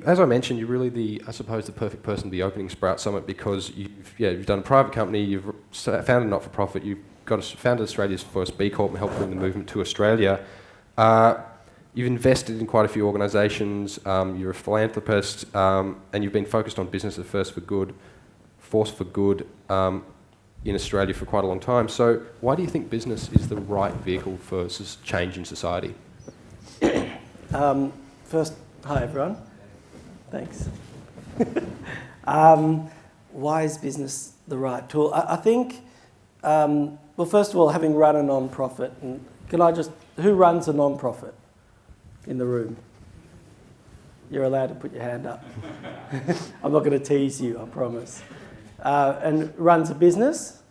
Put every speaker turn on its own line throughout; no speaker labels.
as I mentioned, you're really the perfect person to be opening Sprout Summit, because you've done a private company, you've founded a not-for-profit, you've founded Australia's first B Corp and helped bring the movement to Australia. You've invested in quite a few organisations, you're a philanthropist, and you've been focused on business at force for good in Australia for quite a long time. So why do you think business is the right vehicle for change in society?
First, hi everyone. Thanks. Why is business the right tool? I think, well, first of all, having run a non-profit, and who runs a non-profit in the room? You're allowed to put your hand up. I'm not going to tease you, I promise. And runs a business.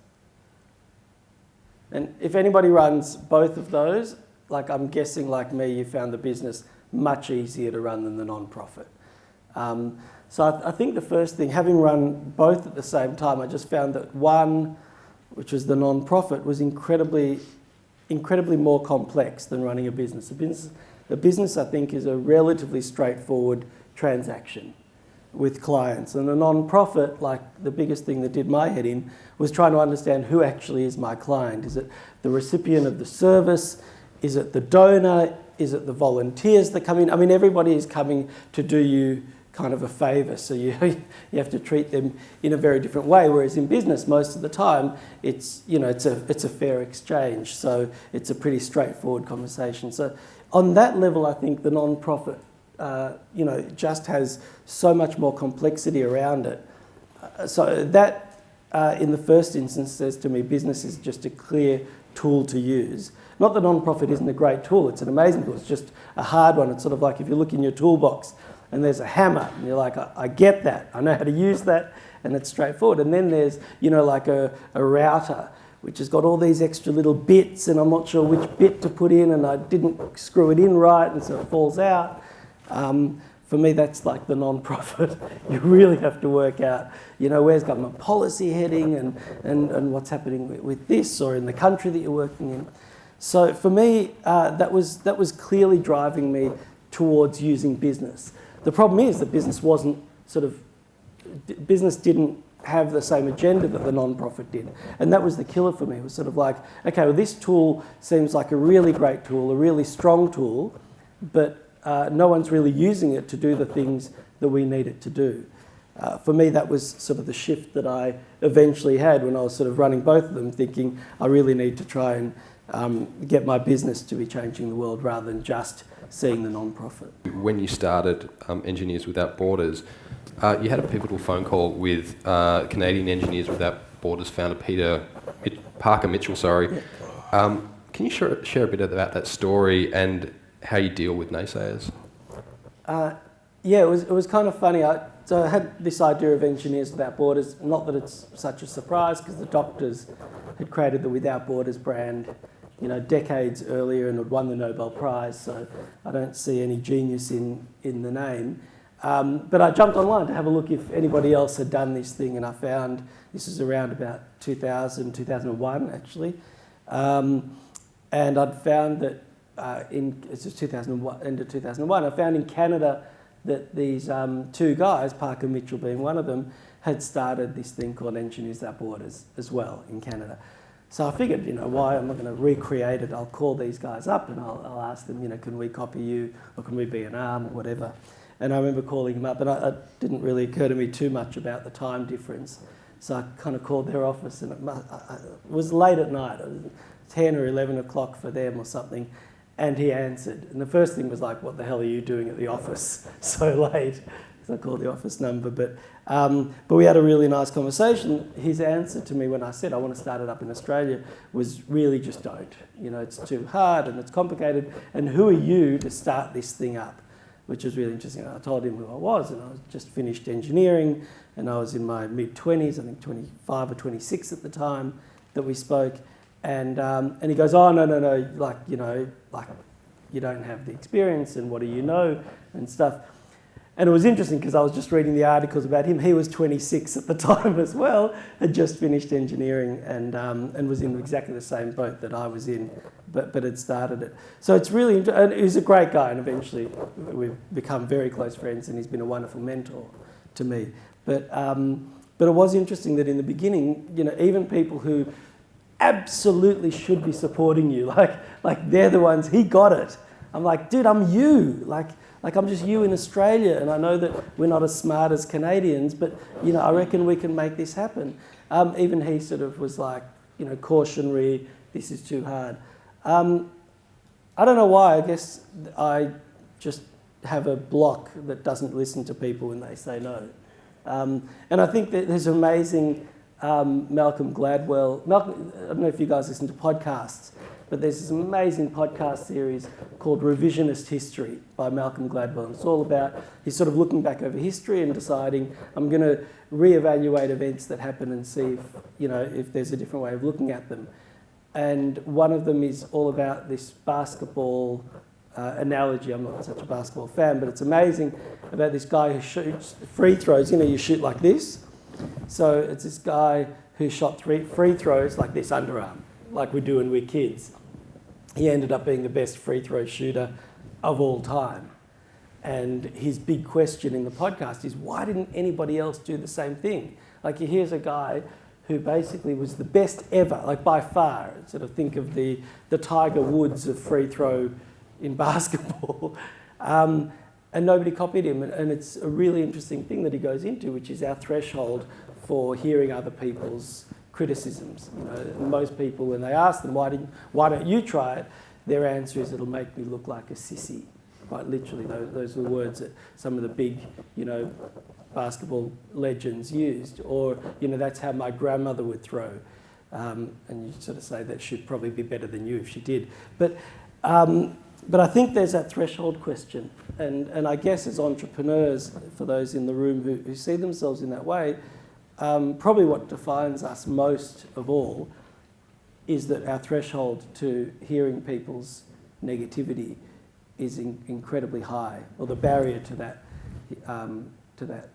And if anybody runs both of those, like I'm guessing like me, you found the business much easier to run than the non-profit. So I think the first thing, having run both at the same time, I just found that one, which was the non-profit, was incredibly more complex than running a business. A business, I think, is a relatively straightforward transaction with clients. And a non-profit, like the biggest thing that did my head in, was trying to understand who actually is my client. Is it the recipient of the service? Is it the donor? Is it the volunteers that come in? I mean, everybody is coming to do you kind of a favour, so you have to treat them in a very different way. Whereas in business, most of the time, it's a fair exchange, so it's a pretty straightforward conversation. So on that level, I think the non-profit, just has so much more complexity around it. So that, in the first instance, says to me, business is just a clear tool to use. Not that non-profit isn't a great tool, it's an amazing tool, it's just a hard one. It's sort of like if you look in your toolbox and there's a hammer and you're like, I get that, I know how to use that, and it's straightforward. And then there's, like a router, which has got all these extra little bits and I'm not sure which bit to put in and I didn't screw it in right and so it falls out. For me, that's like the non-profit. You really have to work out, where's government policy heading and what's happening with this or in the country that you're working in. So for me, that was clearly driving me towards using business. The problem is that business didn't have the same agenda that the non-profit did. And that was the killer for me. It was sort of like, okay, well, this tool seems like a really great tool, a really strong tool, but no one's really using it to do the things that we need it to do. For me, that was sort of the shift that I eventually had when I was sort of running both of them, thinking I really need to try and get my business to be changing the world rather than just seeing the non-profit. When you started
Engineers Without Borders, you had a pivotal phone call with Canadian Engineers Without Borders founder Parker Mitchell.
Yeah.
Can you share a bit about that story and how you deal with naysayers?
Yeah, it was kind of funny. So I had this idea of Engineers Without Borders, not that it's such a surprise because the doctors had created the Without Borders brand, decades earlier and had won the Nobel Prize, so I don't see any genius in the name. But I jumped online to have a look if anybody else had done this thing, and I found this was around about 2000, 2001 actually. And I'd found that it's just 2001, end of 2001, I found in Canada that these two guys, Parker Mitchell being one of them, had started this thing called Engineers Without Borders as well in Canada. So I figured, why I'm not going to recreate it. I'll call these guys up and I'll ask them, can we copy you or can we be an arm or whatever. And I remember calling them up and it didn't really occur to me too much about the time difference. So I kind of called their office and it was late at night. It was 10 or 11 o'clock for them or something. And he answered. And the first thing was like, what the hell are you doing at the office so late? So I called the office number. But we had a really nice conversation. His answer to me when I said I want to start it up in Australia was really just don't. It's too hard and it's complicated. And who are you to start this thing up? Which was really interesting. I told him who I was, and I was just finished engineering, and I was in my mid-20s, I think 25 or 26 at the time that we spoke. And he goes, oh, no, you don't have the experience, and what do you know, and stuff. And it was interesting because I was just reading the articles about him. He was 26 at the time as well, had just finished engineering and was in exactly the same boat that I was in, but had started it. So it's really interesting. And he's a great guy, and eventually we've become very close friends, and he's been a wonderful mentor to me. But it was interesting that in the beginning, you know, even people who absolutely should be supporting you, like they're the ones, he got it. I'm like, dude, I'm you. Like I'm just you in Australia, and I know that we're not as smart as Canadians, but you know, I reckon we can make this happen. Even he sort of was like, you know, cautionary, this is too hard. I don't know why, I guess I just have a block that doesn't listen to people when they say no. And I think that there's amazing Malcolm Gladwell. I don't know if you guys listen to podcasts, but there's this amazing podcast series called Revisionist History by Malcolm Gladwell. And it's all about, he's sort of looking back over history and deciding, I'm going to reevaluate events that happen and see if, you know, if there's a different way of looking at them. And one of them is all about this basketball analogy. I'm not such a basketball fan, but it's amazing about this guy who shoots free throws. You know, you shoot like this. So it's this guy who shot 3 free throws like this underarm, like we do when we're kids. He ended up being the best free throw shooter of all time. And his big question in the podcast is, why didn't anybody else do the same thing? Like, here's a guy who basically was the best ever, like by far. Sort of think of the Tiger Woods of free throw in basketball. And nobody copied him. And it's a really interesting thing that he goes into, which is our threshold for hearing other people's criticisms. You know, most people, when they ask them, why don't you try it, their answer is, it'll make me look like a sissy. Quite literally, those were words that some of the big, you know, basketball legends used. Or, you know, that's how my grandmother would throw. And you sort of say that she'd probably be better than you if she did. But I think there's that threshold question. And I guess as entrepreneurs, for those in the room who see themselves in that way, probably what defines us most of all is that our threshold to hearing people's negativity is incredibly high, or the barrier to that.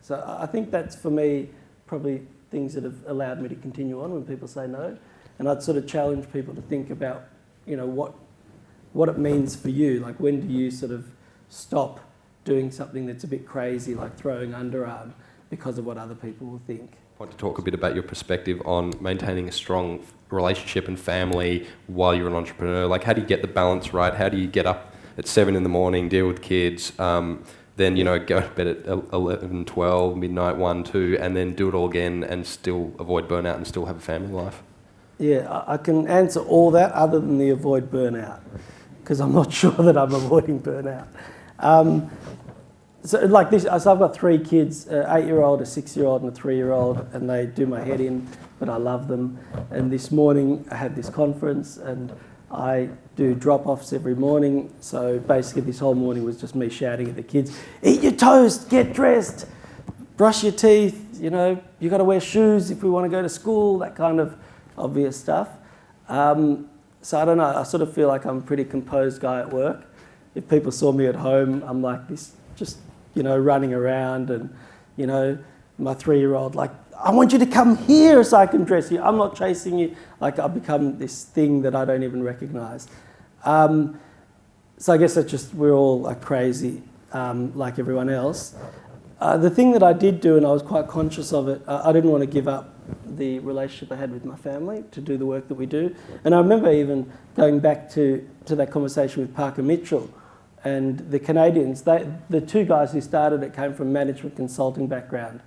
So I think that's, for me, probably things that have allowed me to continue on when people say no. And I'd sort of challenge people to think about, you know, what it means for you. Like, when do you sort of stop doing something that's a bit crazy, like throwing underarm, because of what other people will think?
I want to talk a bit about your perspective on maintaining a strong relationship and family while you're an entrepreneur. Like, how do you get the balance right? How do you get up at 7 a.m, deal with kids, then, you know, go to bed at 11, 12, midnight, 1, 2, and then do it all again and still avoid burnout and still have a family life? Yeah,
I can answer all that other than the avoid burnout, because I'm not sure that I'm avoiding burnout. So like this, so I've got 3 kids, an 8-year-old, a 6-year-old and a 3-year-old, and they do my head in, but I love them. And this morning I had this conference, and I do drop-offs every morning. So basically this whole morning was just me shouting at the kids, eat your toast, get dressed, brush your teeth, you know, you got to wear shoes if we want to go to school, that kind of obvious stuff. So I don't know, I sort of feel like I'm a pretty composed guy at work. If people saw me at home, I'm like this, just, you know, running around, and, you know, my 3-year-old, like, I want you to come here so I can dress you. I'm not chasing you. Like, I've become this thing that I don't even recognise. So I guess that's just, we're all like crazy, like everyone else. The thing that I did do, and I was quite conscious of it, I didn't want to give up the relationship I had with my family to do the work that we do. And I remember even going back to that conversation with Parker Mitchell and the Canadians. The 2 guys who started it came from management consulting background.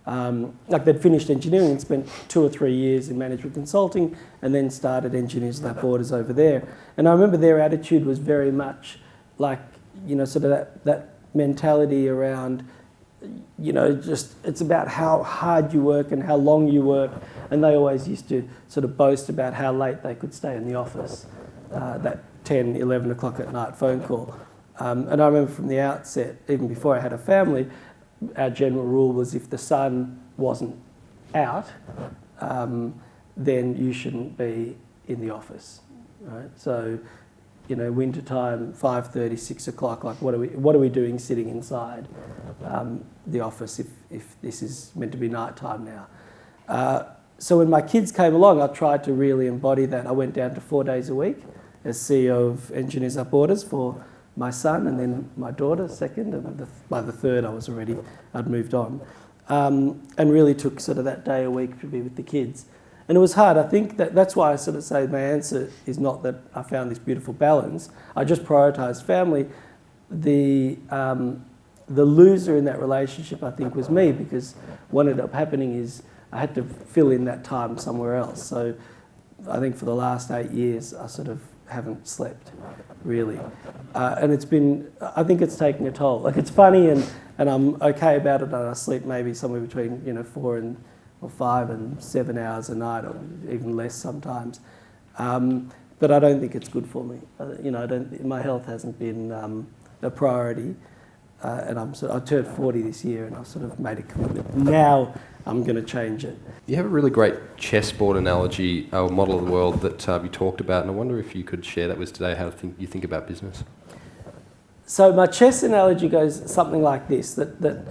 Like, they'd finished engineering and spent 2 or 3 years in management consulting, and then started Engineers Without Borders over there. And I remember their attitude was very much like, you know, sort of that mentality around, you know, just, it's about how hard you work and how long you work. And they always used to sort of boast about how late they could stay in the office, that 10, 11 o'clock at night phone call. And I remember from the outset, even before I had a family, our general rule was, if the sun wasn't out, then you shouldn't be in the office, right? So wintertime, 5:30, 6 o'clock, like what are we doing sitting inside the office if this is meant to be nighttime now? So when my kids came along, I tried to really embody that. I went down to 4 days a week as CEO of Engineers Up Borders for my son and then my daughter second, and by the third I'd moved on. And really took sort of that day a week to be with the kids. And it was hard. I think that's why I sort of say my answer is not that I found this beautiful balance. I just prioritised family. The loser in that relationship, I think, was me, because what ended up happening is I had to fill in that time somewhere else. So I think for the last 8 years, I sort of haven't slept, really. And I think it's taking a toll. Like, it's funny and I'm okay about it, and I sleep maybe somewhere between 4 or 5 and 7 hours a night, or even less sometimes. But I don't think it's good for me. My health hasn't been a priority. And I turned 40 this year, and I've sort of made a commitment. Now I'm going to change it.
You have a really great chessboard analogy, or model of the world that you talked about, and I wonder if you could share that with us today, how you think about business.
So my chess analogy goes something like this, that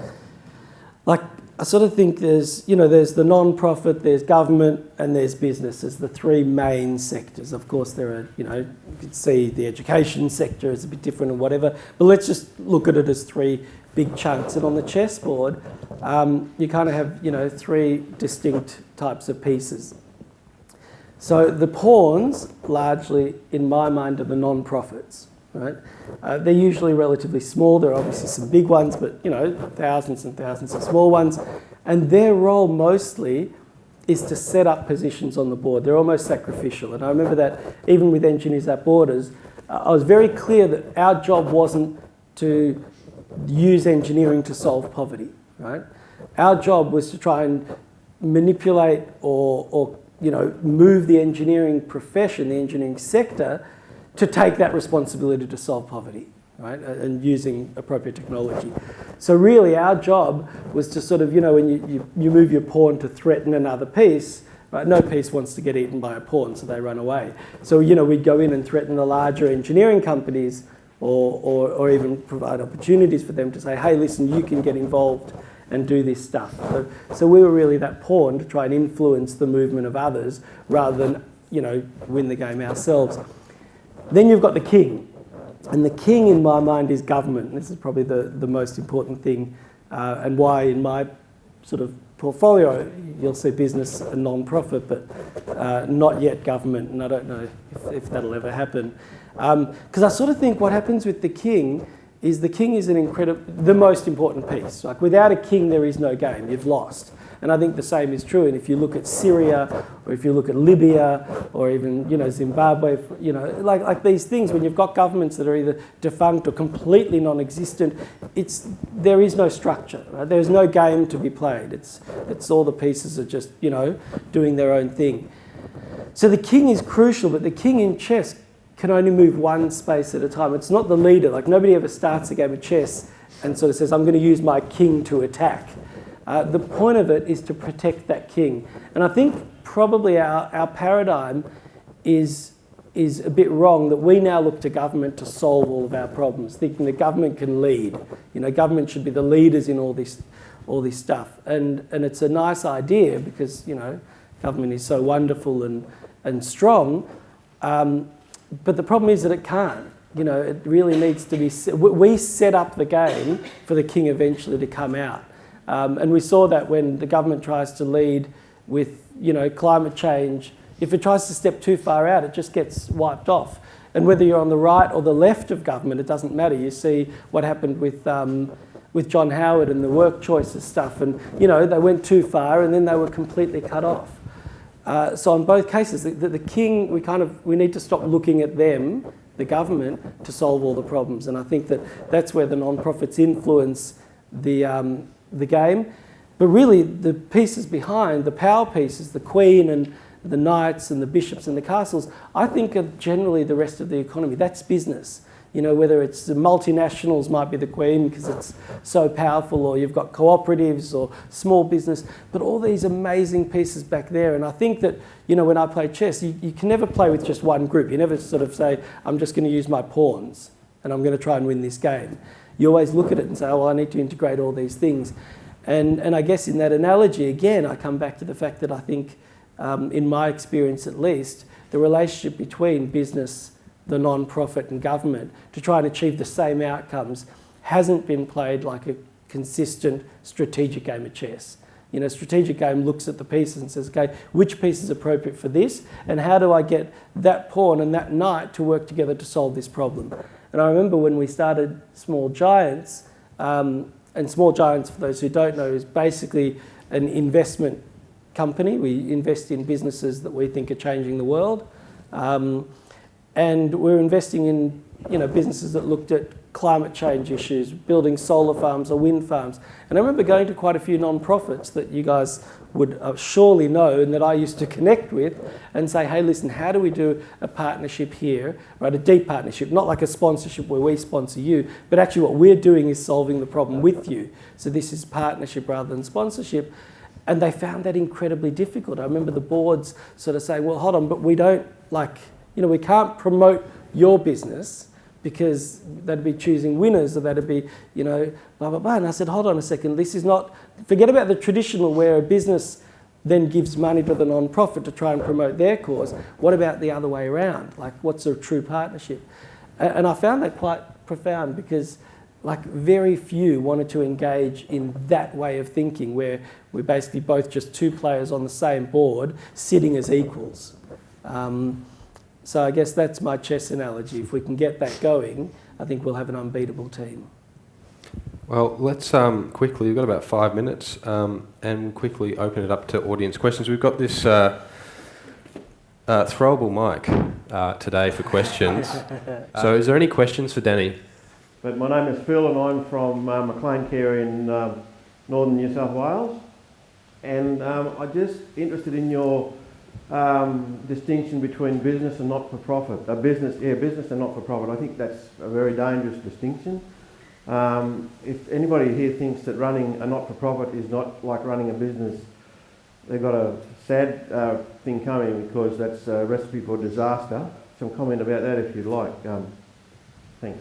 like, I sort of think there's the non-profit, there's government, and there's business as the three main sectors. Of course, there are, you could see the education sector is a bit different and whatever, but let's just look at it as three big chunks. And on the chessboard, you kind of have, three distinct types of pieces. So the pawns, largely, in my mind, are the non-profits. Right? They're usually relatively small. There are obviously some big ones, but thousands and thousands of small ones. And their role mostly is to set up positions on the board. They're almost sacrificial. And I remember that even with Engineers At Borders, I was very clear that our job wasn't to use engineering to solve poverty. Right? Our job was to try and manipulate or move the engineering profession, the engineering sector, to take that responsibility to solve poverty, right? And using appropriate technology. So really our job was to sort of, when you move your pawn to threaten another piece, right? No piece wants to get eaten by a pawn, so they run away. So, we'd go in and threaten the larger engineering companies or even provide opportunities for them to say, hey, listen, you can get involved and do this stuff. So we were really that pawn to try and influence the movement of others rather than, win the game ourselves. Then you've got the king, and the king in my mind is government. This is probably the most important thing, and why in my sort of portfolio you'll see business and non-profit, but not yet government, and I don't know if that'll ever happen. Because I sort of think what happens with the king is the most important piece. Like, without a king there is no game, you've lost. And I think the same is true. And if you look at Syria, or if you look at Libya, or even Zimbabwe, like these things, when you've got governments that are either defunct or completely non-existent, there is no structure. Right? There's no game to be played. It's all the pieces are just doing their own thing. So the king is crucial, but the king in chess can only move one space at a time. It's not the leader. Like, nobody ever starts a game of chess and sort of says, I'm going to use my king to attack. The point of it is to protect that king. And I think probably our paradigm is a bit wrong, that we now look to government to solve all of our problems, thinking that government can lead. Government should be the leaders in all this stuff. And it's a nice idea because, government is so wonderful and strong. But the problem is that it can't. It really needs to be... We set up the game for the king eventually to come out. And we saw that when the government tries to lead with, climate change. If it tries to step too far out, it just gets wiped off. And whether you're on the right or the left of government, it doesn't matter. You see what happened with John Howard and the work choices stuff. And, they went too far and then they were completely cut off. So in both cases, the king, we need to stop looking at them, the government, to solve all the problems. And I think that's where the non-profits influence the game. But really, the pieces behind, the power pieces, the queen and the knights and the bishops and the castles, I think are generally the rest of the economy. That's business. You know, whether it's the multinationals might be the queen because it's so powerful, or you've got cooperatives or small business, but all these amazing pieces back there. And I think that, you know, when I play chess, you can never play with just one group. You never sort of say, I'm just going to use my pawns and I'm going to try and win this game. You always look at it and say, oh, well, I need to integrate all these things. And I guess in that analogy, again, I come back to the fact that I think, in my experience at least, the relationship between business, the non-profit and government to try and achieve the same outcomes hasn't been played like a consistent strategic game of chess. You know, strategic game looks at the pieces and says, okay, which piece is appropriate for this, and how do I get that pawn and that knight to work together to solve this problem? And I remember when we started Small Giants, and Small Giants, for those who don't know, is basically an investment company. We invest in businesses that we think are changing the world. And we're investing in, you know, businesses that looked at climate change issues, building solar farms or wind farms. And I remember going to quite a few non-profits that you guys would surely know and that I used to connect with and say, hey, listen, how do we do a partnership here, right? A deep partnership, not like a sponsorship where we sponsor you, but actually what we're doing is solving the problem with you. So this is partnership rather than sponsorship. And they found that incredibly difficult. I remember the boards sort of saying, well, hold on, but we don't you know, we can't promote your business because that'd be choosing winners, or that'd be, you know, blah, blah, blah. And I said, hold on a second, this is not, forget about the traditional where a business then gives money to the non-profit to try and promote their cause. What about the other way around? Like, what's a true partnership? And I found that quite profound because, like, very few wanted to engage in that way of thinking where we're basically both just two players on the same board sitting as equals. So I guess that's my chess analogy. If we can get that going, I think we'll have an unbeatable team.
Well, let's quickly, we've got about 5 minutes, and quickly open it up to audience questions. We've got this throwable mic today for questions. So is there any questions for Danny?
But my name is Phil and I'm from Maclean Care in northern New South Wales. And I'm just interested in your distinction between business and not-for-profit. Business and not-for-profit. I think that's a very dangerous distinction. If anybody here thinks that running a not-for-profit is not like running a business, they've got a sad thing coming, because that's a recipe for disaster. Some comment about that if you'd like. Thanks.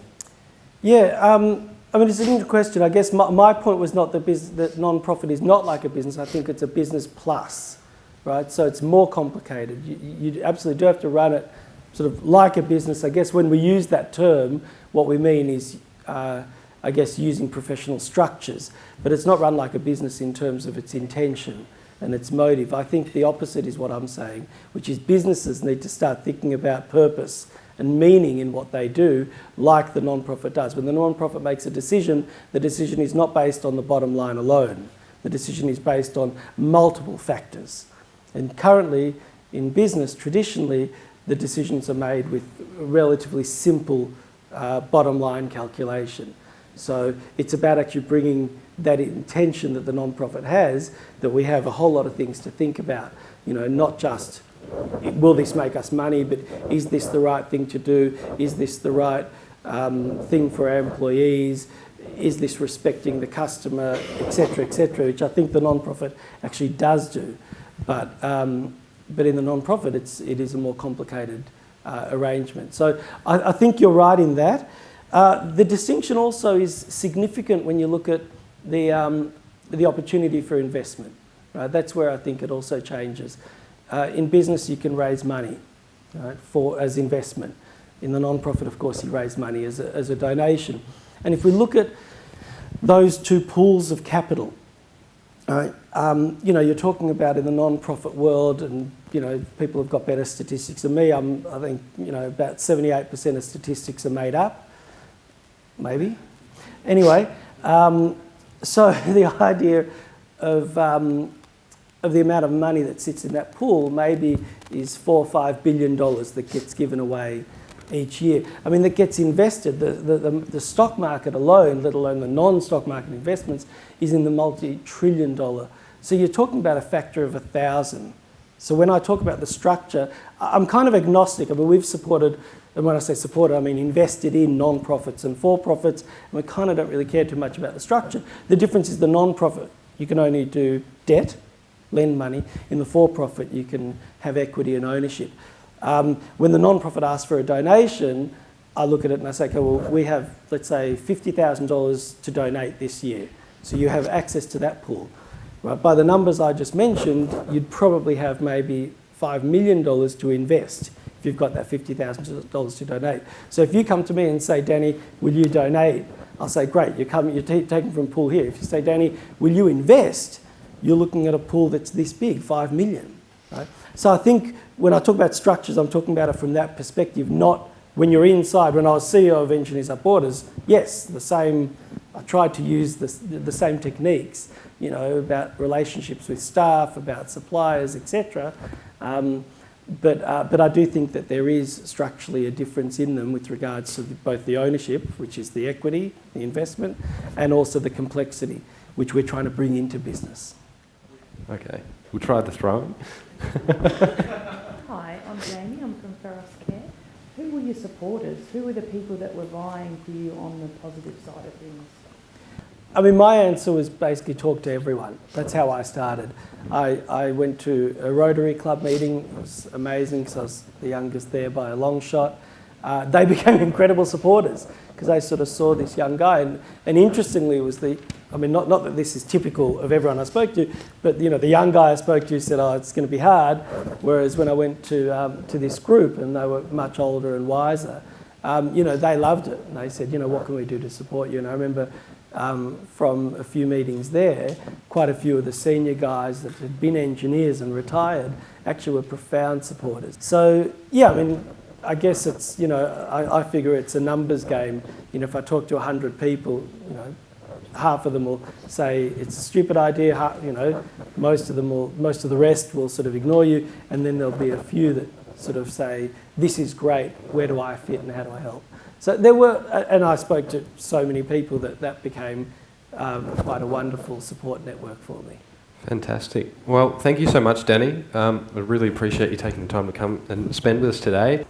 Yeah, I mean, it's an interesting question. I guess my point was not that non-profit is not like a business. I think it's a business plus. Right, so it's more complicated. You absolutely do have to run it sort of like a business. I guess when we use that term, what we mean is, I guess, using professional structures. But it's not run like a business in terms of its intention and its motive. I think the opposite is what I'm saying, which is businesses need to start thinking about purpose and meaning in what they do, like the non-profit does. When the non-profit makes a decision, the decision is not based on the bottom line alone. The decision is based on multiple factors. And currently, in business, traditionally, the decisions are made with a relatively simple bottom line calculation. So it's about actually bringing that intention that the non-profit has, that we have a whole lot of things to think about. You know, not just, will this make us money, but is this the right thing to do? Is this the right thing for our employees? Is this respecting the customer, etc., which I think the non-profit actually does do. But in the non-profit, it is a more complicated arrangement. So I think you're right in that. The distinction also is significant when you look at the opportunity for investment. Right? That's where I think it also changes. In business, you can raise money, right, as investment. In the non-profit, of course, you raise money as a donation. And if we look at those two pools of capital, right, you know, you're talking about in the non-profit world, and you know, people have got better statistics than me. I think, you know, about 78% of statistics are made up, maybe. Anyway, so the idea of the amount of money that sits in that pool maybe is $4 or $5 billion that gets given away each year. I mean, that gets invested. The stock market alone, let alone the non-stock market investments, is in the multi-trillion dollar. So you're talking about a factor of 1,000. So when I talk about the structure, I'm kind of agnostic. I mean, we've supported and when I say supported, I mean invested in non-profits and for-profits, and we kind of don't really care too much about the structure. The difference is the non-profit, you can only do debt, lend money. In the for-profit, you can have equity and ownership. When the non-profit asks for a donation, I look at it and I say, okay, well, we have, let's say, $50,000 to donate this year. So you have access to that pool. Right? By the numbers I just mentioned, you'd probably have maybe $5 million to invest if you've got that $50,000 to donate. So if you come to me and say, Danny, will you donate? I'll say, great, you're taking from pool here. If you say, Danny, will you invest? You're looking at a pool that's this big, 5 million. Right? So I think when I talk about structures, I'm talking about it from that perspective, not when you're inside. When I was CEO of Engineers Up Borders, yes, the same, I tried to use the same techniques, you know, about relationships with staff, about suppliers, etc. But I do think that there is structurally a difference in them with regards to both the ownership, which is the equity, the investment, and also the complexity, which we're trying to bring into business.
Okay, we'll try the throwing.
Hi, I'm Jamie, I'm from Ferris Care. Who were your supporters? Who were the people that were vying for you on the positive side of things?
I mean, my answer was basically talk to everyone. That's how I started. I went to a Rotary Club meeting. It was amazing because I was the youngest there by a long shot. They became incredible supporters because they sort of saw this young guy. And interestingly, it was not that this is typical of everyone I spoke to, but you know, the young guy I spoke to said, oh, it's going to be hard. Whereas when I went to this group and they were much older and wiser, you know, they loved it. And they said, you know, what can we do to support you? And I remember from a few meetings there, quite a few of the senior guys that had been engineers and retired actually were profound supporters. So, yeah, I mean, I guess it's, you know, I figure it's a numbers game. You know, if I talk to 100 people, you know, half of them will say it's a stupid idea, you know, most of the rest will sort of ignore you, and then there'll be a few that sort of say, this is great, where do I fit and how do I help? So there were, and I spoke to so many people that became quite a wonderful support network for me.
Fantastic. Well, thank you so much, Danny. I really appreciate you taking the time to come and spend with us today.